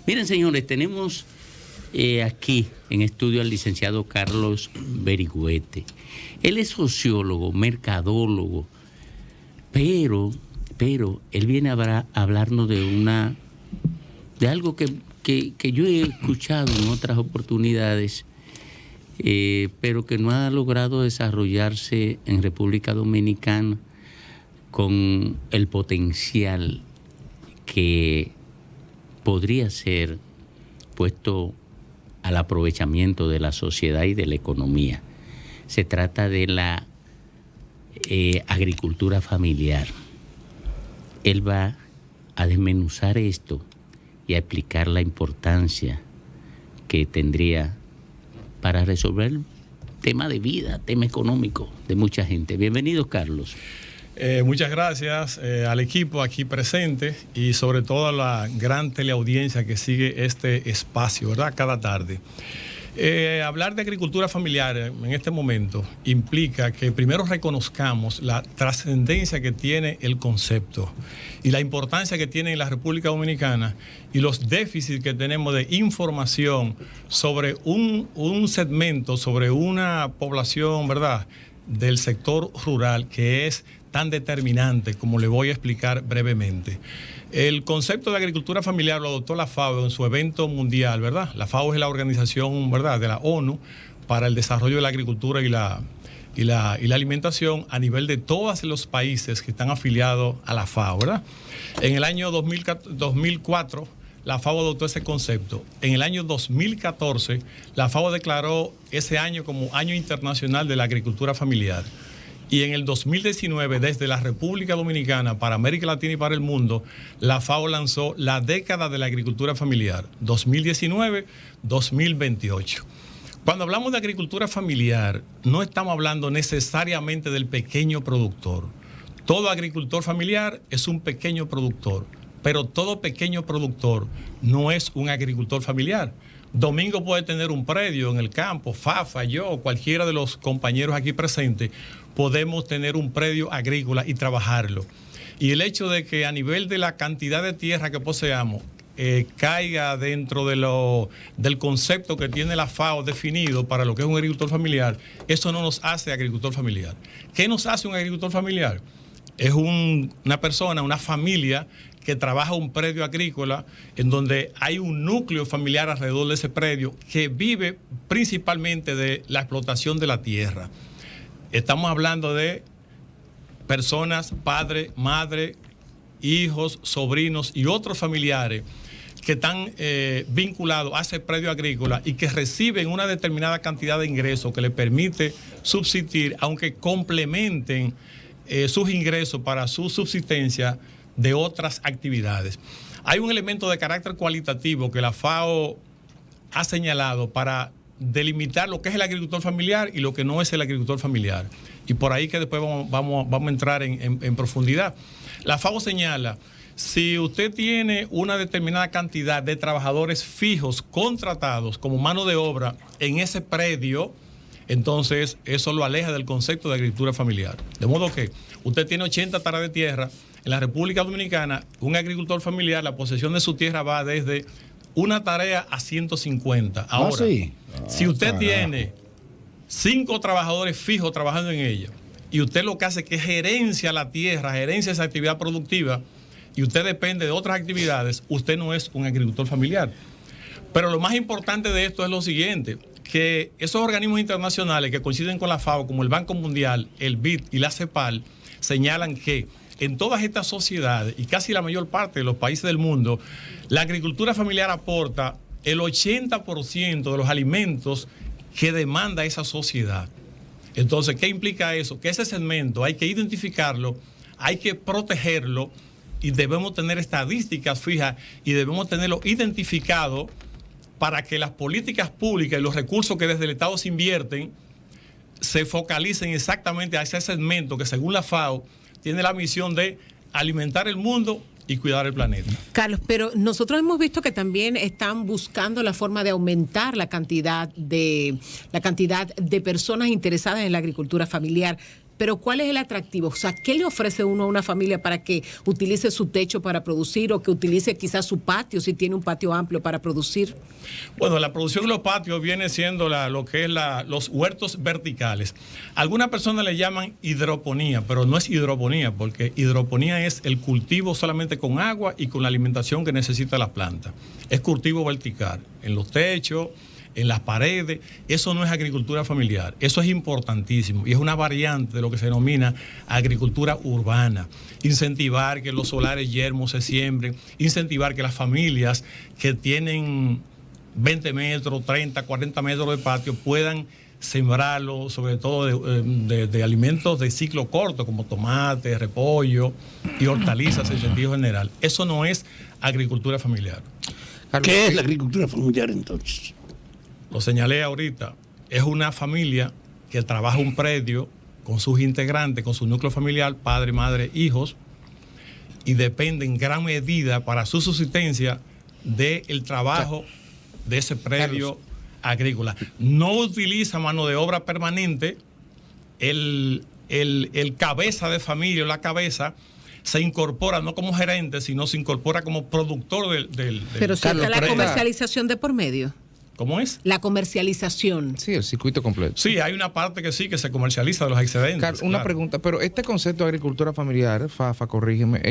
Miren, señores, tenemos aquí en estudio al licenciado Carlos Berigüete. Él es sociólogo, mercadólogo, pero él viene a hablarnos de algo que yo he escuchado en otras oportunidades, pero que no ha logrado desarrollarse en República Dominicana con el potencial que podría ser puesto al aprovechamiento de la sociedad y de la economía. Se trata de la agricultura familiar. Él va a desmenuzar esto y a explicar la importancia que tendría para resolver el tema de vida, tema económico de mucha gente. Bienvenido, Carlos. Muchas gracias al equipo aquí presente y sobre todo a la gran teleaudiencia que sigue este espacio, ¿verdad? Cada tarde. Hablar de agricultura familiar en este momento implica que primero reconozcamos la trascendencia que tiene el concepto y la importancia que tiene en la República Dominicana y los déficits que tenemos de información sobre un segmento, sobre una población, ¿verdad?, del sector rural que es tan determinante, como le voy a explicar brevemente. El concepto de agricultura familiar lo adoptó la FAO en su evento mundial, ¿verdad? La FAO es la organización, ¿verdad?, de la ONU para el desarrollo de la agricultura y la alimentación a nivel de todos los países que están afiliados a la FAO, ¿verdad? En el año 2004, la FAO adoptó ese concepto. En el año 2014, la FAO declaró ese año como Año Internacional de la Agricultura Familiar. Y en el 2019, desde la República Dominicana para América Latina y para el mundo, la FAO lanzó la década de la agricultura familiar, 2019-2028. Cuando hablamos de agricultura familiar, no estamos hablando necesariamente del pequeño productor. Todo agricultor familiar es un pequeño productor, pero todo pequeño productor no es un agricultor familiar. Domingo puede tener un predio en el campo, Fafa, yo, cualquiera de los compañeros aquí presentes, podemos tener un predio agrícola y trabajarlo. Y el hecho de que a nivel de la cantidad de tierra que poseamos, caiga dentro del concepto que tiene la FAO definido para lo que es un agricultor familiar, eso no nos hace agricultor familiar. ¿Qué nos hace un agricultor familiar? Es una persona, una familia que trabaja un predio agrícola en donde hay un núcleo familiar alrededor de ese predio que vive principalmente de la explotación de la tierra. Estamos hablando de personas, padre, madre, hijos, sobrinos y otros familiares que están vinculados a ese predio agrícola y que reciben una determinada cantidad de ingresos que les permite subsistir, aunque complementen sus ingresos para su subsistencia de otras actividades. Hay un elemento de carácter cualitativo que la FAO ha señalado para delimitar lo que es el agricultor familiar y lo que no es el agricultor familiar. Y por ahí que después vamos a entrar en profundidad. La FAO señala, si usted tiene una determinada cantidad de trabajadores fijos contratados como mano de obra en ese predio, entonces eso lo aleja del concepto de agricultura familiar. De modo que usted tiene 80 taras de tierra. En la República Dominicana, un agricultor familiar, la posesión de su tierra va desde una tarea a 150. Ahora, sí. Si usted tiene 5 trabajadores fijos trabajando en ella y usted lo que hace es que gerencia la tierra, gerencia esa actividad productiva y usted depende de otras actividades, usted no es un agricultor familiar. Pero lo más importante de esto es lo siguiente, que esos organismos internacionales que coinciden con la FAO, como el Banco Mundial, el BID y la CEPAL, señalan que en todas estas sociedades y casi la mayor parte de los países del mundo, la agricultura familiar aporta el 80% de los alimentos que demanda esa sociedad. Entonces, ¿qué implica eso? Que ese segmento hay que identificarlo, hay que protegerlo y debemos tener estadísticas fijas y debemos tenerlo identificado para que las políticas públicas y los recursos que desde el Estado se invierten se focalicen exactamente hacia ese segmento que, según la FAO, tiene la misión de alimentar el mundo y cuidar el planeta. Carlos, pero nosotros hemos visto que también están buscando la forma de aumentar la cantidad de personas interesadas en la agricultura familiar. pero ¿cuál es el atractivo? O sea, ¿qué le ofrece uno a una familia para que utilice su techo para producir o que utilice quizás su patio, si tiene un patio amplio para producir? Bueno, la producción en los patios viene siendo lo que es los huertos verticales. Algunas personas le llaman hidroponía, pero no es hidroponía, porque hidroponía es el cultivo solamente con agua y con la alimentación que necesita la planta. Es cultivo vertical, en los techos, en las paredes. Eso no es agricultura familiar, eso es importantísimo y es una variante de lo que se denomina agricultura urbana. Incentivar que los solares yermos se siembren, incentivar que las familias que tienen 20 metros, 30, 40 metros de patio puedan sembrarlo, sobre todo de alimentos de ciclo corto, como tomate, repollo y hortalizas en sentido general. Eso no es agricultura familiar. ¿Qué es la agricultura familiar entonces? Lo señalé ahorita, es una familia que trabaja un predio con sus integrantes, con su núcleo familiar, padre, madre, hijos, y depende en gran medida para su subsistencia del trabajo de ese predio agrícola. No utiliza mano de obra permanente, el cabeza de familia, la cabeza, se incorpora no como gerente, sino se incorpora como productor del Pero si está la comercialización de por medio. ¿Cómo es? La comercialización. Sí, el circuito completo. Sí, hay una parte que sí, que se comercializa de los excedentes. Carlos, una pregunta, pero este concepto de agricultura familiar, Fafa, corrígeme,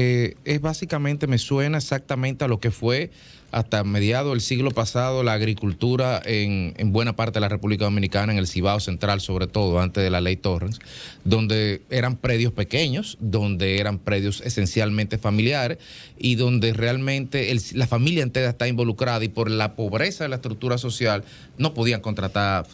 es básicamente, me suena exactamente a lo que fue hasta mediados del siglo pasado la agricultura en buena parte de la República Dominicana, en el Cibao Central sobre todo, antes de la ley Torrens, donde eran predios pequeños, donde eran predios esencialmente familiares y donde realmente la familia entera está involucrada y por la pobreza de la estructura social no podían contratar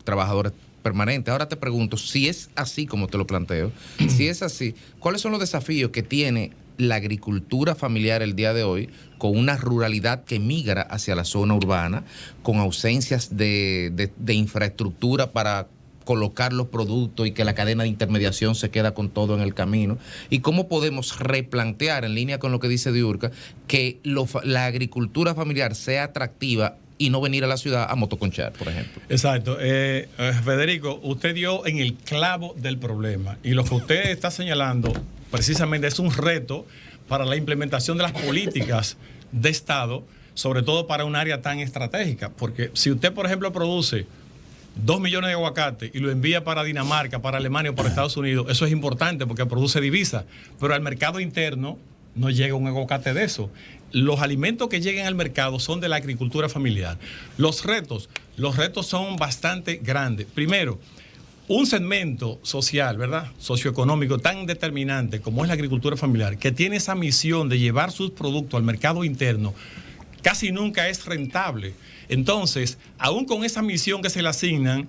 trabajadores permanentes. Ahora te pregunto, si es así como te lo planteo, si es así, ¿cuáles son los desafíos que tiene la agricultura familiar el día de hoy, con una ruralidad que migra hacia la zona urbana, con ausencias de infraestructura para colocar los productos y que la cadena de intermediación se queda con todo en el camino? ¿Y cómo podemos replantear, en línea con lo que dice Diurca, que la agricultura familiar sea atractiva y no venir a la ciudad a motoconchar, por ejemplo? Exacto. Federico, usted dio en el clavo del problema y lo que usted está señalando precisamente es un reto para la implementación de las políticas de Estado, sobre todo para un área tan estratégica, porque si usted, por ejemplo, produce 2 millones de aguacates y lo envía para Dinamarca, para Alemania o para Estados Unidos, eso es importante porque produce divisas, pero al mercado interno no llega un aguacate de eso. Los alimentos que lleguen al mercado son de la agricultura familiar. Los retos son bastante grandes. Primero, un segmento social, ¿verdad?, socioeconómico tan determinante como es la agricultura familiar, que tiene esa misión de llevar sus productos al mercado interno, casi nunca es rentable. Entonces, aún con esa misión que se le asignan,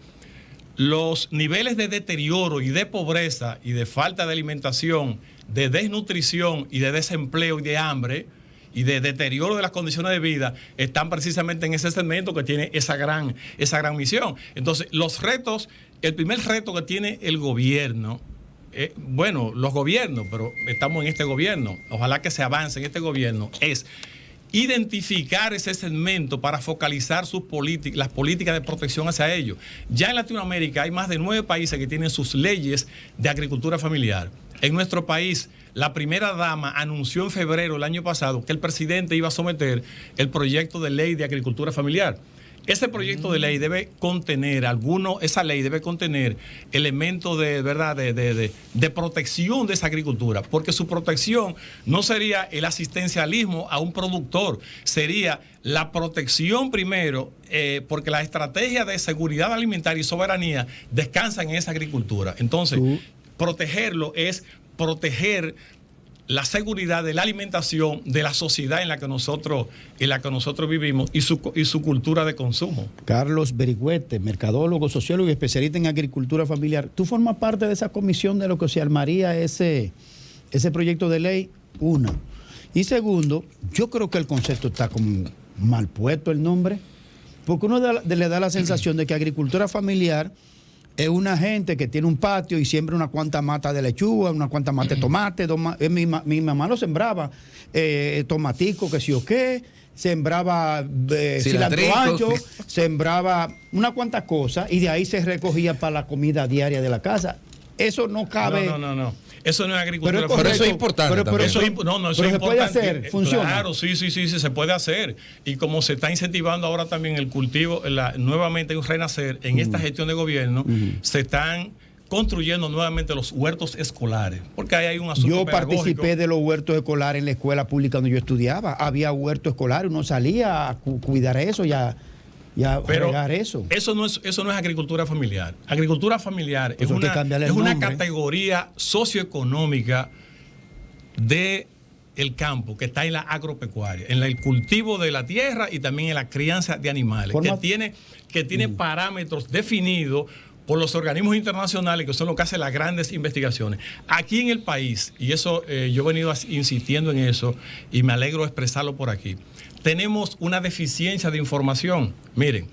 los niveles de deterioro y de pobreza y de falta de alimentación, de desnutrición y de desempleo y de hambre y de deterioro de las condiciones de vida están precisamente en ese segmento que tiene esa gran misión. Entonces, los retos, el primer reto que tiene el gobierno, los gobiernos, pero estamos en este gobierno, ojalá que se avance en este gobierno, es identificar ese segmento para focalizar las políticas de protección hacia ellos. Ya en Latinoamérica hay más de 9 países que tienen sus leyes de agricultura familiar. En nuestro país, la primera dama anunció en febrero del año pasado que el presidente iba a someter el proyecto de ley de agricultura familiar. Ese proyecto de ley debe contener esa ley debe contener elementos de protección de esa agricultura, porque su protección no sería el asistencialismo a un productor, sería la protección primero, porque la estrategia de seguridad alimentaria y soberanía descansan en esa agricultura. Entonces, protegerlo es proteger la seguridad de la alimentación de la sociedad en la que nosotros vivimos y su cultura de consumo. Carlos Berigüete, mercadólogo, sociólogo y especialista en agricultura familiar. ¿Tú formas parte de esa comisión de lo que se armaría ese proyecto de ley? Uno. Y segundo, yo creo que el concepto está como mal puesto el nombre, porque uno le da la sensación de que agricultura familiar es una gente que tiene un patio y siembra una cuanta mata de lechuga, una cuanta mata de tomate. Mi mamá lo sembraba, tomatico, que sí o qué, sembraba cilantro ancho, sembraba una cuanta cosa y de ahí se recogía para la comida diaria de la casa. eso no cabe. No. Eso no es agricultura. Pero eso es importante. Pero eso es importante. se puede hacer, funciona. Claro, sí, se puede hacer. Y como se está incentivando ahora también el cultivo, nuevamente un renacer en esta gestión de gobierno, se están construyendo nuevamente los huertos escolares, porque ahí hay un asunto Yo pedagógico. participé de los huertos escolares en la escuela pública donde yo estudiaba. Había huertos escolares, uno salía a cuidar eso y a regar eso. Eso no es agricultura familiar. Agricultura familiar es una categoría socioeconómica de el campo que está en la agropecuaria, en el cultivo de la tierra y también en la crianza de animales, que tiene parámetros definidos por los organismos internacionales, que son los que hacen las grandes investigaciones. Aquí en el país, y eso yo he venido insistiendo en eso y me alegro de expresarlo por aquí, tenemos una deficiencia de información. Miren,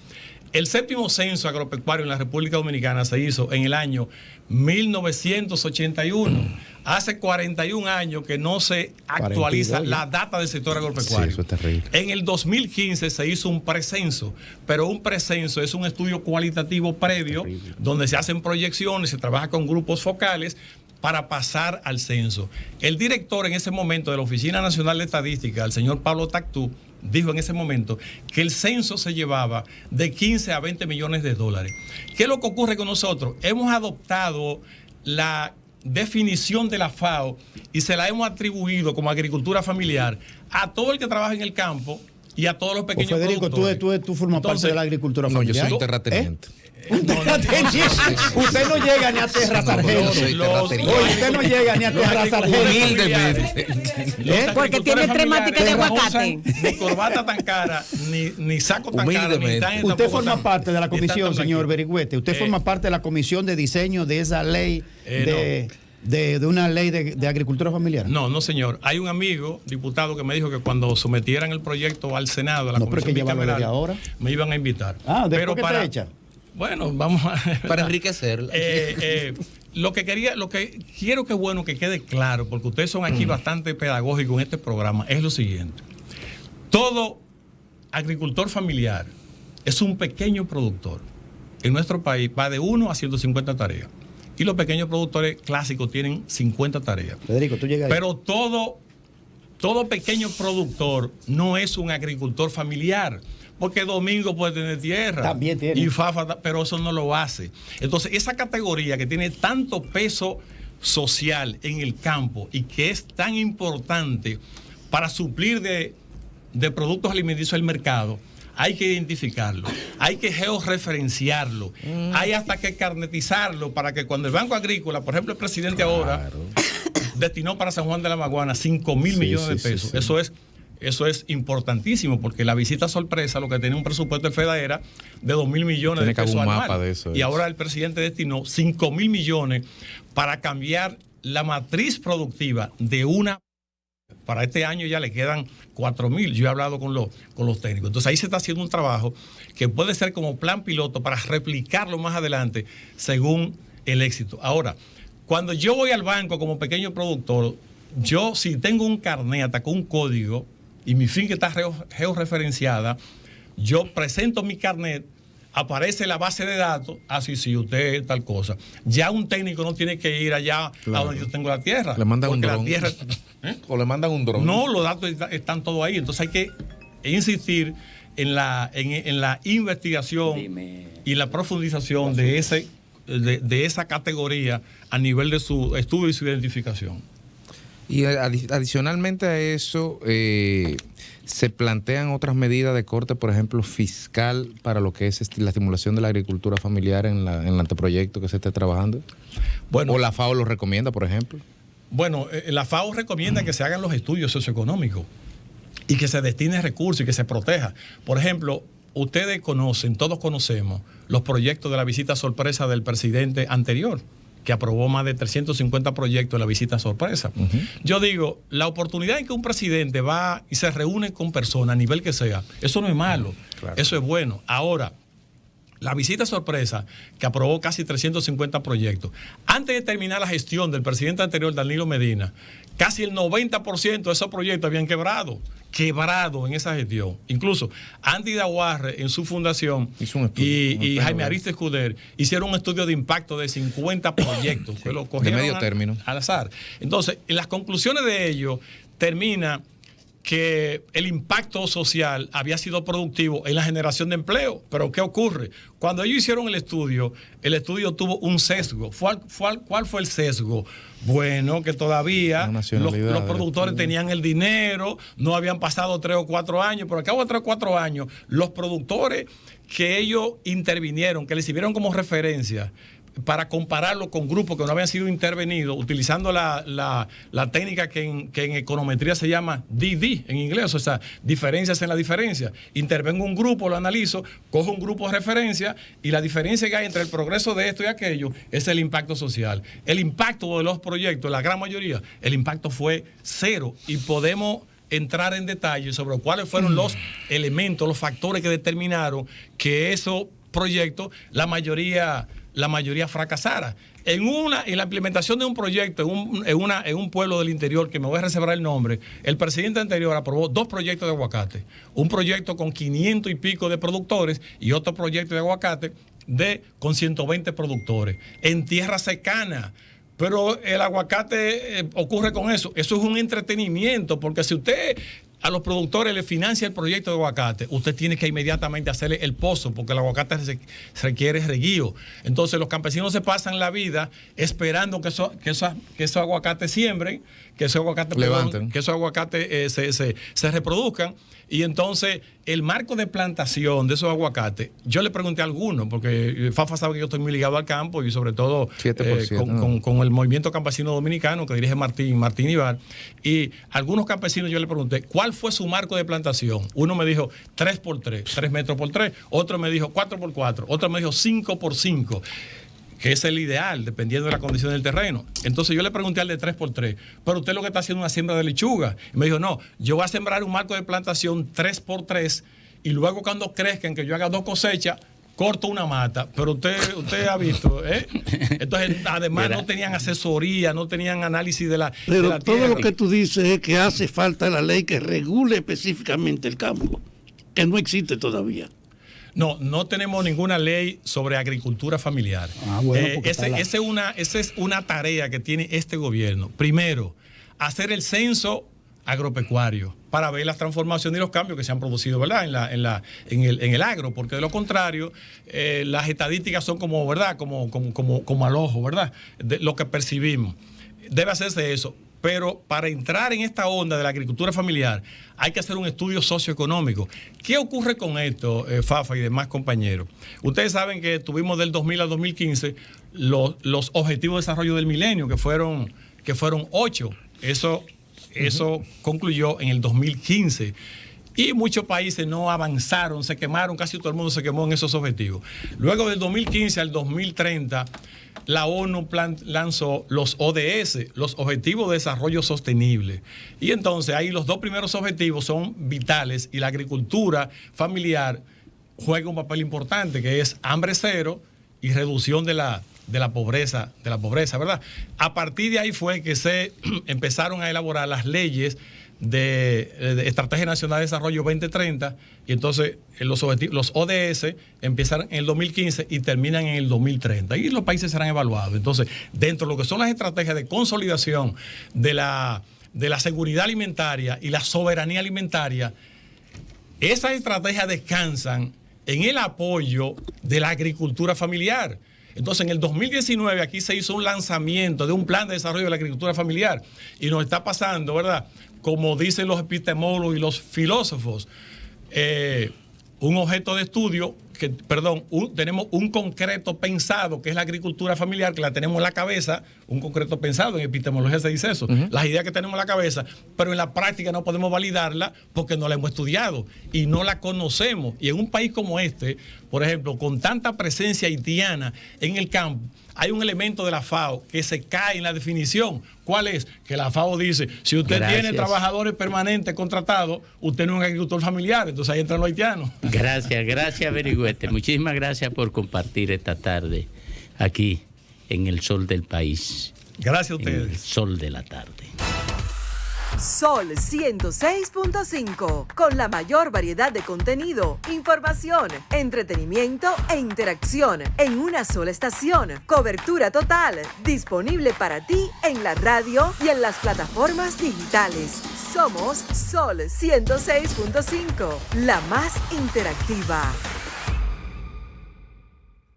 el 7º censo agropecuario en la República Dominicana se hizo en el año 1981. Hace 41 años que no se actualiza 42, la data del sector agropecuario. Sí, eso es terrible. En el 2015 se hizo un precenso, pero un precenso es un estudio cualitativo previo donde se hacen proyecciones, se trabaja con grupos focales para pasar al censo. El director en ese momento de la Oficina Nacional de Estadística, el señor Pablo Tactú, dijo en ese momento que el censo se llevaba de 15 a 20 millones de dólares. ¿Qué es lo que ocurre con nosotros? Hemos adoptado la definición de la FAO y se la hemos atribuido como agricultura familiar a todo el que trabaja en el campo y a todos los pequeños Federico, productores. tú formas parte de la agricultura familiar. No, yo soy terrateniente. Usted no llega ni a tierra sargento. Usted no llega ni a tierra sargento. Porque tiene 3 maticas de aguacate. Ni corbata tan cara, ni saco tan caro. Usted forma parte de la comisión, señor Berigüete. Usted forma parte de la comisión de diseño de esa ley de una ley de agricultura familiar. No, señor. Hay un amigo, diputado, que me dijo que cuando sometieran el proyecto al Senado, a la comisión bicameral, ahora me iban a invitar. Pero que te echa. Bueno, vamos a... Para enriquecerla. Lo que quiero que bueno que quede claro, porque ustedes son aquí bastante pedagógicos en este programa, es lo siguiente. Todo agricultor familiar es un pequeño productor. En nuestro país va de 1 a 150 tareas. Y los pequeños productores clásicos tienen 50 tareas. Federico, tú llegas ahí. Pero todo pequeño productor no es un agricultor familiar. Porque Domingo puede tener tierra. También tiene. Y Fafa, pero eso no lo hace. Entonces, esa categoría que tiene tanto peso social en el campo y que es tan importante para suplir de productos alimenticios el mercado, hay que identificarlo, hay que georreferenciarlo, hay hasta que carnetizarlo para que cuando el Banco Agrícola, por ejemplo, el presidente ahora destinó para San Juan de la Maguana 5,000 millones de pesos. Eso es importantísimo porque la visita sorpresa, lo que tenía un presupuesto de FEDA era de 2,000 millones de pesos anual. Y ahora el presidente destinó 5,000 millones para cambiar la matriz productiva de una. Para este año ya le quedan 4,000. Yo he hablado con los técnicos. Entonces ahí se está haciendo un trabajo que puede ser como plan piloto para replicarlo más adelante según el éxito. Ahora, cuando yo voy al banco como pequeño productor, yo si tengo un carnet hasta con un código y mi finca está georreferenciada, yo presento mi carnet, aparece la base de datos, sí, usted tal cosa. Ya un técnico no tiene que ir allá a donde yo tengo la tierra. Le mandan un dron. O le mandan un dron. No, los datos están todos ahí. Entonces hay que insistir en la investigación y la profundización de esa categoría a nivel de su estudio y su identificación. Y adicionalmente a eso, se plantean otras medidas de corte, por ejemplo, fiscal, para lo que es la estimulación de la agricultura familiar en el anteproyecto que se esté trabajando. Bueno, ¿o la FAO lo recomienda, por ejemplo? Bueno, la FAO recomienda que se hagan los estudios socioeconómicos y que se destine recursos y que se proteja. Por ejemplo, ustedes todos conocemos los proyectos de la visita sorpresa del presidente anterior, que aprobó más de 350 proyectos en la visita sorpresa. Yo digo, la oportunidad en que un presidente va y se reúne con personas a nivel que sea, eso no es malo, eso es bueno. Ahora, La visita sorpresa, que aprobó casi 350 proyectos. Antes de terminar la gestión del presidente anterior, Danilo Medina, casi el 90% de esos proyectos habían quebrado en esa gestión. Incluso Andy Dawarre, en su fundación, y Jaime Arista Escuder hicieron un estudio de impacto de 50 proyectos que lo cogieron de medio término al azar. Entonces, en las conclusiones de ello termina que el impacto social había sido productivo en la generación de empleo. Pero ¿qué ocurre? Cuando ellos hicieron el estudio tuvo un sesgo. ¿Cuál fue el sesgo? Bueno, que todavía los productores tenían el dinero, no habían pasado 3 o 4 años, pero al cabo de 3 o 4 años, los productores que ellos intervinieron, que les sirvieron como referencia, para compararlo con grupos que no habían sido intervenidos, utilizando la técnica que en econometría se llama DD en inglés, o sea, diferencias en la diferencia. Intervengo un grupo, lo analizo, cojo un grupo de referencia y la diferencia que hay entre el progreso de esto y aquello es el impacto social. El impacto de los proyectos, la gran mayoría, el impacto fue 0 y podemos entrar en detalle sobre cuáles fueron los elementos, los factores que determinaron que esos proyectos, la mayoría fracasara. En la implementación de un proyecto en un pueblo del interior, que me voy a reservar el nombre, el presidente anterior aprobó 2 proyectos de aguacate. Un proyecto con 500 y pico de productores y otro proyecto de aguacate con 120 productores. En tierra secana. Pero el aguacate ocurre con eso. Eso es un entretenimiento, porque si usted a los productores le financia el proyecto de aguacate, usted tiene que inmediatamente hacerle el pozo, porque el aguacate requiere reguío. Entonces los campesinos se pasan la vida esperando que esos aguacates siembren, que esos aguacates se reproduzcan. Y entonces el marco de plantación de esos aguacates, yo le pregunté a algunos, porque Fafa sabe que yo estoy muy ligado al campo y sobre todo con el movimiento campesino dominicano que dirige Martín Ibar, y algunos campesinos yo le pregunté, ¿cuál fue su marco de plantación? Uno me dijo 3x3, 3 metros por 3, otro me dijo 4x4, otro me dijo 5x5. Que es el ideal, dependiendo de la condición del terreno. Entonces yo le pregunté al de 3x3, pero usted lo que está haciendo es una siembra de lechuga. Y me dijo, no, yo voy a sembrar un marco de plantación 3x3 y luego cuando crezcan, que yo haga 2 cosechas, corto una mata. Pero usted ha visto, ¿eh? Entonces, además no tenían asesoría, no tenían análisis de la Pero de la todo tierra. lo que tú dices es que hace falta la ley que regule específicamente el campo, que no existe todavía. No tenemos ninguna ley sobre agricultura familiar. Bueno, esa es una tarea que tiene este gobierno. Primero, hacer el censo agropecuario para ver las transformaciones y los cambios que se han producido, ¿verdad? en el agro, porque de lo contrario, las estadísticas son como, ¿verdad? Como al ojo, ¿verdad? De lo que percibimos. Debe hacerse eso. Pero para entrar en esta onda de la agricultura familiar hay que hacer un estudio socioeconómico. ¿Qué ocurre con esto, Fafa y demás compañeros? Ustedes saben que tuvimos del 2000 al 2015 los objetivos de desarrollo del milenio, que fueron 8. Eso concluyó en el 2015. Y muchos países no avanzaron, se quemaron, casi todo el mundo se quemó en esos objetivos. Luego del 2015 al 2030, la ONU lanzó los ODS, los Objetivos de Desarrollo Sostenible. Y entonces ahí los 2 primeros objetivos son vitales y la agricultura familiar juega un papel importante, que es hambre cero y reducción de la pobreza, ¿verdad? A partir de ahí fue que se empezaron a elaborar las leyes de Estrategia Nacional de Desarrollo 2030, y entonces los ODS empiezan en el 2015 y terminan en el 2030 y los países serán evaluados. Entonces, dentro de lo que son las estrategias de consolidación de la seguridad alimentaria y la soberanía alimentaria, esas estrategias descansan en el apoyo de la agricultura familiar. Entonces, en el 2019 aquí se hizo un lanzamiento de un plan de desarrollo de la agricultura familiar y nos está pasando, ¿verdad? Como dicen los epistemólogos y los filósofos, un objeto de estudio, tenemos un concreto pensado, que es la agricultura familiar, que la tenemos en la cabeza, un concreto pensado, en epistemología se dice eso, las ideas que tenemos en la cabeza, pero en la práctica no podemos validarla porque no la hemos estudiado y no la conocemos. Y en un país como este, por ejemplo, con tanta presencia haitiana en el campo, hay un elemento de la FAO que se cae en la definición. ¿Cuál es? Que la FAO dice, si usted tiene trabajadores permanentes contratados, usted no es un agricultor familiar, entonces ahí entran los haitianos. Gracias, Berigüete. Muchísimas gracias por compartir esta tarde aquí en el sol del país. Gracias a ustedes. En el sol de la tarde. Sol 106.5, con la mayor variedad de contenido, información, entretenimiento e interacción en una sola estación. Cobertura total, disponible para ti en la radio y en las plataformas digitales. Somos Sol 106.5, la más interactiva.